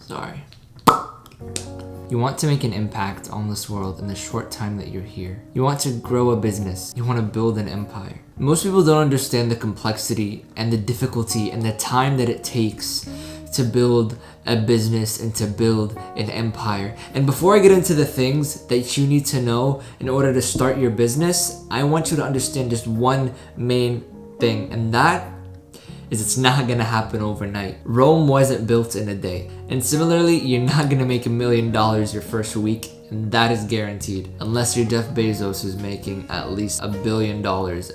Sorry. You want to make an impact on this world in the short time that you're here. You want to grow a business. You want to build an empire. Most people don't understand the complexity and the difficulty and the time that it takes to build a business and to build an empire. And before I get into the things that you need to know in order to start your business, I want you to understand just one main thing, and that is it's not gonna happen overnight. Rome wasn't built in a day. And similarly, you're not gonna make $1 million your first week, and that is guaranteed, unless you're Jeff Bezos, who's making at least $1 billion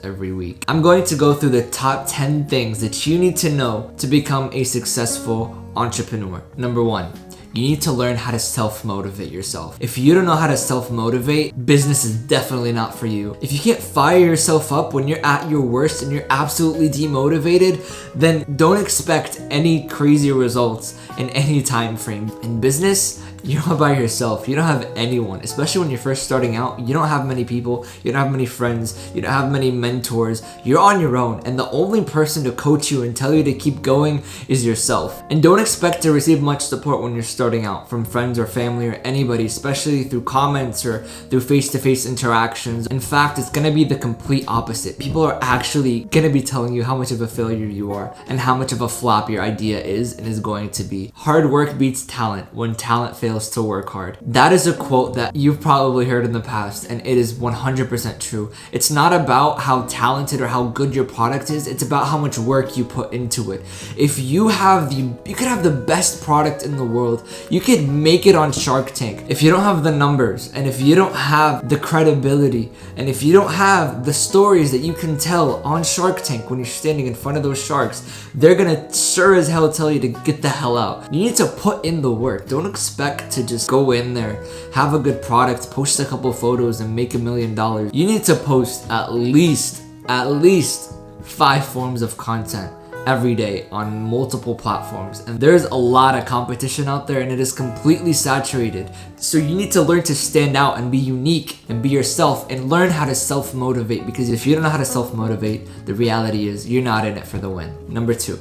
every week. I'm going to go through the top 10 things that you need to know to become a successful entrepreneur. Number 1. You need to learn how to self-motivate yourself. If you don't know how to self-motivate, business is definitely not for you. If you can't fire yourself up when you're at your worst and you're absolutely demotivated, then don't expect any crazy results in any time frame. In business, you're not by yourself. You don't have anyone, especially when you're first starting out. You don't have many people. You don't have many friends. You don't have many mentors. You're on your own, and the only person to coach you and tell you to keep going is yourself. And don't expect to receive much support when you're starting out from friends or family or anybody, especially through comments or through face-to-face interactions. In fact, it's gonna be the complete opposite. People are actually gonna be telling you how much of a failure you are and how much of a flop your idea is and is going to be. Hard work beats talent when talent fails to work hard. That is a quote that you've probably heard in the past, and it is 100% true. It's not about how talented or how good your product is, it's about how much work you put into it. If you could have the best product in the world, you could make it on Shark Tank. If you don't have the numbers, and if you don't have the credibility, and if you don't have the stories that you can tell on Shark Tank when you're standing in front of those sharks, they're gonna sure as hell tell you to get the hell out. You need to put in the work. Don't expect to just go in there, have a good product, post a couple photos and make $1 million. You need to post at least 5 forms of content every day on multiple platforms, and there's a lot of competition out there and it is completely saturated. So you need to learn to stand out and be unique and be yourself and learn how to self-motivate, because if you don't know how to self-motivate, the reality is you're not in it for the win. Number 2,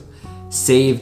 save.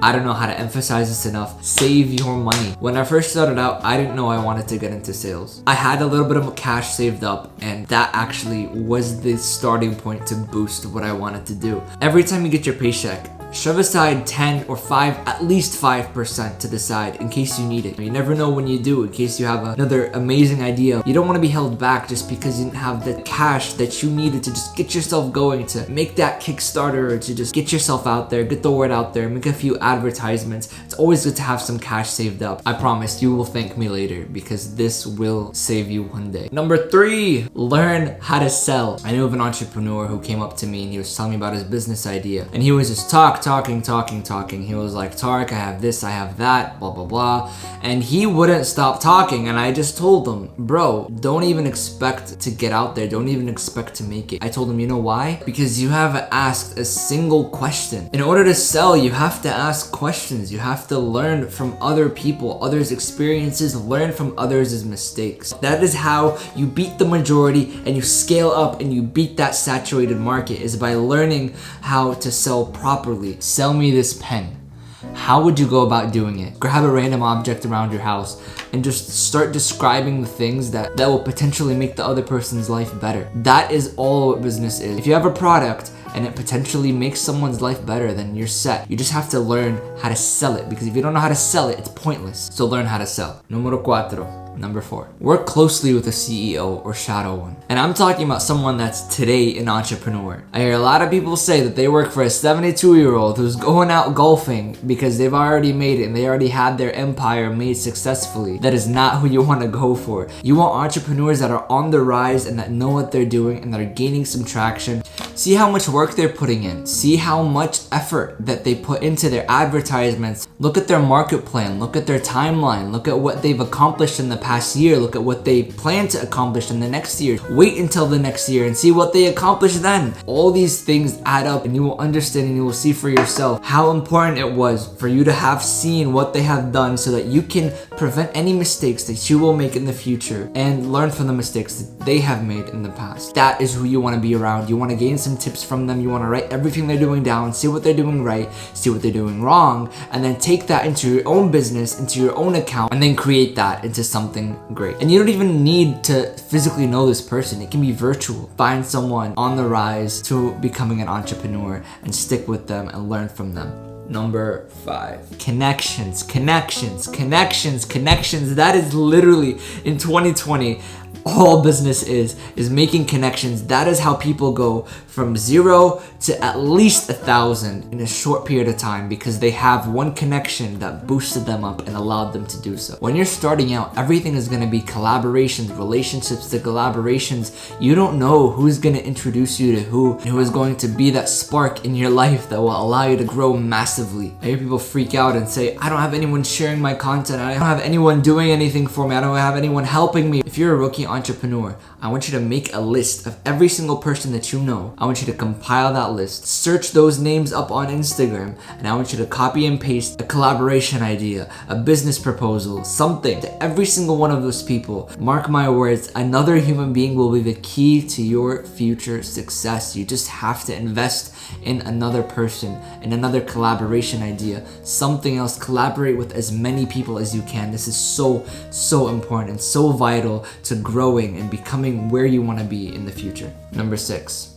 I don't know how to emphasize this enough. Save your money. When I first started out, I didn't know I wanted to get into sales. I had a little bit of cash saved up, and that actually was the starting point to boost what I wanted to do. Every time you get your paycheck, shove aside 10 or 5, at least 5% to the side in case you need it. You never know when you do, in case you have another amazing idea. You don't want to be held back just because you didn't have the cash that you needed to just get yourself going, to make that Kickstarter, or to just get yourself out there, get the word out there, make a few advertisements. It's always good to have some cash saved up. I promise you will thank me later, because this will save you one day. Number 3, learn how to sell. I knew of an entrepreneur who came up to me and he was telling me about his business idea, and he was just talking. He was like, Tarek, I have this, I have that, blah, blah, blah. And he wouldn't stop talking. And I just told him, bro, don't even expect to get out there. Don't even expect to make it. I told him, you know why? Because you haven't asked a single question. In order to sell, you have to ask questions. You have to learn from other people, others' experiences, learn from others' mistakes. That is how you beat the majority and you scale up and you beat that saturated market, is by learning how to sell properly. Sell me this pen. How would you go about doing it? Grab a random object around your house and just start describing the things that will potentially make the other person's life better. That is all what business is. If you have a product and it potentially makes someone's life better, then you're set. You just have to learn how to sell it, because if you don't know how to sell it, it's pointless. So learn how to sell. Numero 4. Number 4, work closely with a CEO or shadow one. And I'm talking about someone that's today an entrepreneur. I hear a lot of people say that they work for a 72-year-old who's going out golfing because they've already made it and they already had their empire made successfully. That is not who you want to go for. You want entrepreneurs that are on the rise and that know what they're doing and that are gaining some traction. See how much work they're putting in. See how much effort that they put into their advertisements. Look at their market plan. Look at their timeline. Look at what they've accomplished in the past. past year, look at what they plan to accomplish in the next year. Wait until the next year and see what they accomplish then. All these things add up, and you will understand and you will see for yourself how important it was for you to have seen what they have done so that you can prevent any mistakes that you will make in the future and learn from the mistakes that they have made in the past. That is who you want to be around. You want to gain some tips from them. You want to write everything they're doing down, see what they're doing right, see what they're doing wrong, and then take that into your own business, into your own account, and then create that into something great. And you don't even need to physically know this person. It can be virtual. Find someone on the rise to becoming an entrepreneur and stick with them and learn from them. Number 5, connections. That is literally, in 2020, all business is making connections. That is how people go from 0 to at least 1,000 in a short period of time, because they have one connection that boosted them up and allowed them to do so. When you're starting out, everything is going to be collaborations, relationships to collaborations. You don't know who's going to introduce you to who is going to be that spark in your life that will allow you to grow massively. I hear people freak out and say, I don't have anyone sharing my content. I don't have anyone doing anything for me. I don't have anyone helping me. If you're a rookie entrepreneur, I want you to make a list of every single person that you know. I want you to compile that list, search those names up on Instagram, and I want you to copy and paste a collaboration idea, a business proposal, something to every single one of those people. Mark my words, another human being will be the key to your future success. You just have to invest in another person, in another collaboration idea, something else. Collaborate with as many people as you can. This is so important and so vital to growing and becoming where you want to be in the future. Number 6,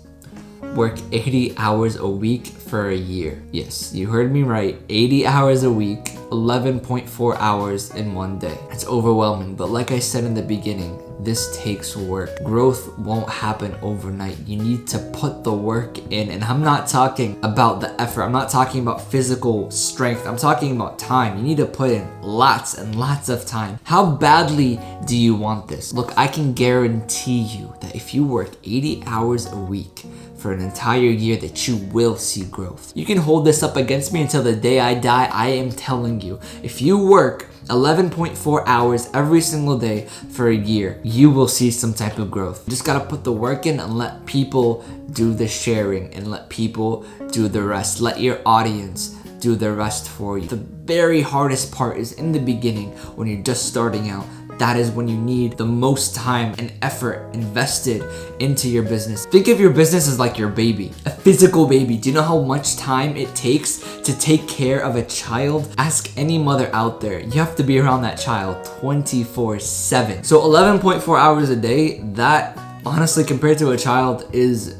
work 80 hours a week for a year. Yes, you heard me right. 80 hours a week, 11.4 hours in one day. It's overwhelming, but like I said in the beginning, this takes work. Growth won't happen overnight. You need to put the work in. And I'm not talking about the effort. I'm not talking about physical strength. I'm talking about time. You need to put in lots and lots of time. How badly do you want this? Look, I can guarantee you that if you work 80 hours a week for an entire year, that you will see growth. You can hold this up against me until the day I die. I am telling you, if you work 11.4 hours every single day for a year, you will see some type of growth. You just gotta put the work in and let people do the sharing and let people do the rest. Let your audience do the rest for you. The very hardest part is in the beginning when you're just starting out. That is when you need the most time and effort invested into your business. Think of your business as like your baby, a physical baby. Do you know how much time it takes to take care of a child? Ask any mother out there. You have to be around that child 24/7. So 11.4 hours a day, that honestly compared to a child is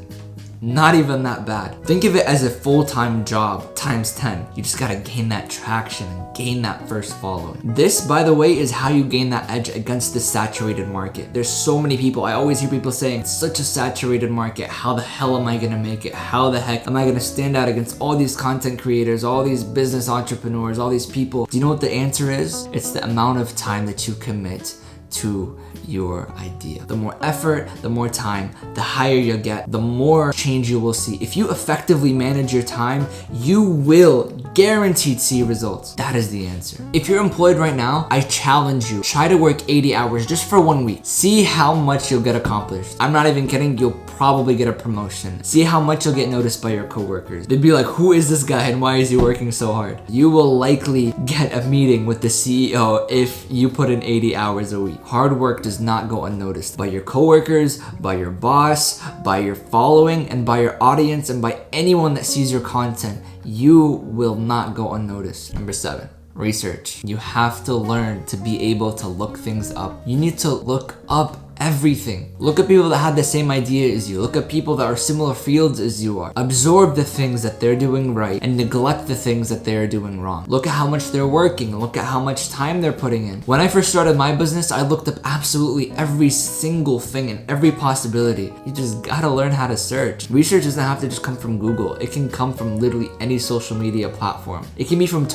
not even that bad. Think of it as a full-time job times 10. You just gotta gain that traction and gain that first following. This, by the way, is how you gain that edge against the saturated market. There's so many people. I always hear people saying, it's such a saturated market. How the hell am I gonna make it? How the heck am I gonna stand out against all these content creators, all these business entrepreneurs, all these people? Do you know what the answer is? It's the amount of time that you commit to your idea. The more effort, the more time, the higher you'll get, the more change you will see. If you effectively manage your time, you will guaranteed see results. That is the answer. If you're employed right now, I challenge you, try to work 80 hours just for 1 week. See how much you'll get accomplished. I'm not even kidding, you'll probably get a promotion. See how much you'll get noticed by your coworkers. They'd be like, who is this guy and why is he working so hard? You will likely get a meeting with the CEO if you put in 80 hours a week. Hard work does not go unnoticed by your coworkers, by your boss, by your following, and by your audience, and by anyone that sees your content. You will not go unnoticed. Number 7, research. You have to learn to be able to look things up. You need to look up everything. Look at people that had the same idea as you. Look at people that are similar fields as you are. Absorb the things that they're doing right and neglect the things that they're doing wrong. Look at how much they're working. Look at how much time they're putting in. When I first started my business, I looked up absolutely every single thing and every possibility. You just gotta learn how to search. Research doesn't have to just come from Google. It can come from literally any social media platform. It can be from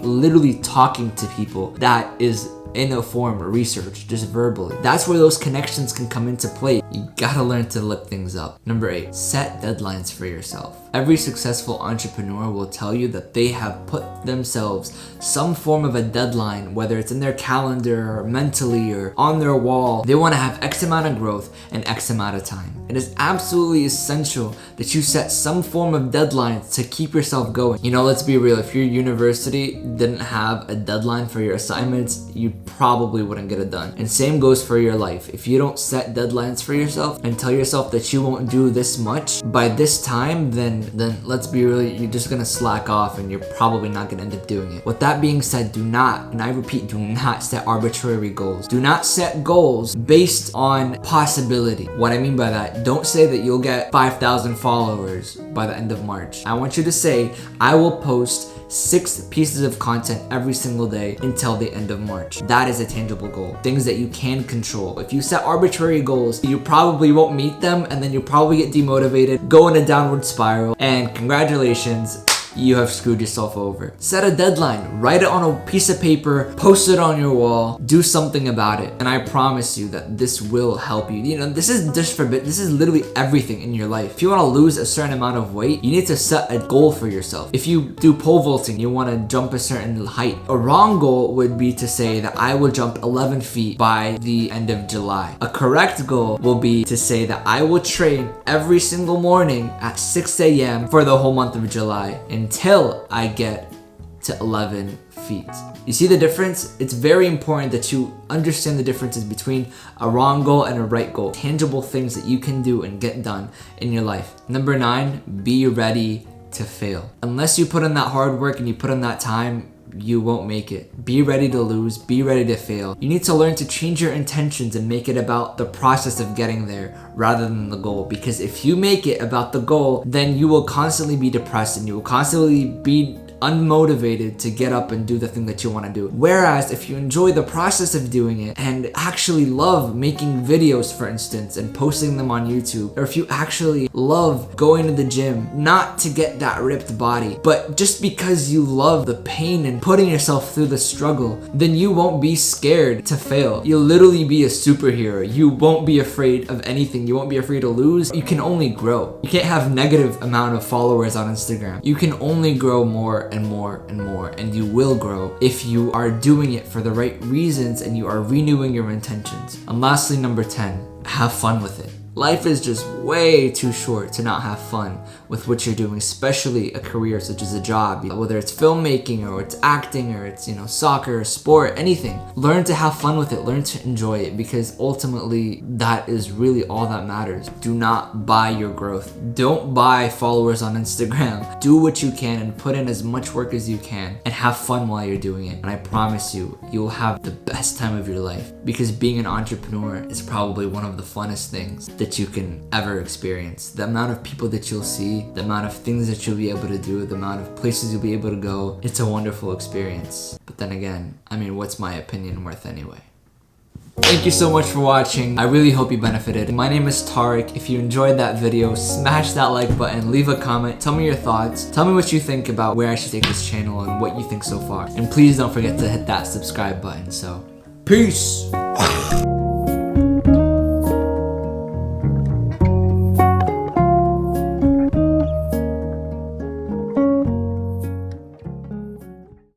literally talking to people. That is in a form of research, just verbally. That's where those connections connections can come into play. You gotta learn to look things up. Number 8, set deadlines for yourself. Every successful entrepreneur will tell you that they have put themselves some form of a deadline, whether it's in their calendar or mentally or on their wall. They want to have X amount of growth in X amount of time. It is absolutely essential that you set some form of deadline to keep yourself going. You know, let's be real. If your university didn't have a deadline for your assignments, you probably wouldn't get it done. And same goes for your life. If you don't set deadlines for yourself and tell yourself that you won't do this much by this time, then let's be real, you're just gonna slack off and you're probably not gonna end up doing it. With that being said, do not, and I repeat, do not set arbitrary goals. Do not set goals based on possibility. What I mean by that, don't say that you'll get 5,000 followers by the end of March. I want you to say, I will post 6 pieces of content every single day until the end of March. That is a tangible goal. Things that you can control. If you set arbitrary goals, you probably won't meet them, and then you'll probably get demotivated, go in a downward spiral, and congratulations, you have screwed yourself over. Set a deadline, write it on a piece of paper, post it on your wall, do something about it. And I promise you that this will help you. You know, this is literally everything in your life. If you want to lose a certain amount of weight, you need to set a goal for yourself. If you do pole vaulting, you want to jump a certain height. A wrong goal would be to say that I will jump 11 feet by the end of July. A correct goal will be to say that I will train every single morning at 6 a.m. for the whole month of July until I get to 11 feet. You see the difference? It's very important that you understand the differences between a wrong goal and a right goal. Tangible things that you can do and get done in your life. Number 9, be ready to fail. Unless you put in that hard work and you put in that time, you won't make it. Be ready to lose, be ready to fail. You need to learn to change your intentions and make it about the process of getting there rather than the goal. Because if you make it about the goal, then you will constantly be depressed and you will constantly be unmotivated to get up and do the thing that you want to do. Whereas if you enjoy the process of doing it and actually love making videos, for instance, and posting them on YouTube, or if you actually love going to the gym, not to get that ripped body, but just because you love the pain and putting yourself through the struggle, then you won't be scared to fail. You'll literally be a superhero. You won't be afraid of anything. You won't be afraid to lose. You can only grow. You can't have negative amount of followers on Instagram. You can only grow more and more and more, and you will grow if you are doing it for the right reasons and you are renewing your intentions. And lastly, number 10, have fun with it. Life is just way too short to not have fun with what you're doing, especially a career such as a job, whether it's filmmaking or it's acting or it's, soccer, sport, anything. Learn to have fun with it, learn to enjoy it, because ultimately that is really all that matters. Do not buy your growth. Don't buy followers on Instagram. Do what you can and put in as much work as you can and have fun while you're doing it. And I promise you, you'll have the best time of your life, because being an entrepreneur is probably one of the funnest things that you can ever experience. The amount of people that you'll see, the amount of things that you'll be able to do, the amount of places you'll be able to go, it's a wonderful experience. But then again, what's my opinion worth anyway? Thank you so much for watching. I really hope you benefited. My name is Tariq. If you enjoyed that video, smash that like button, leave a comment, tell me your thoughts, tell me what you think about where I should take this channel and what you think so far. And please don't forget to hit that subscribe button. So, peace!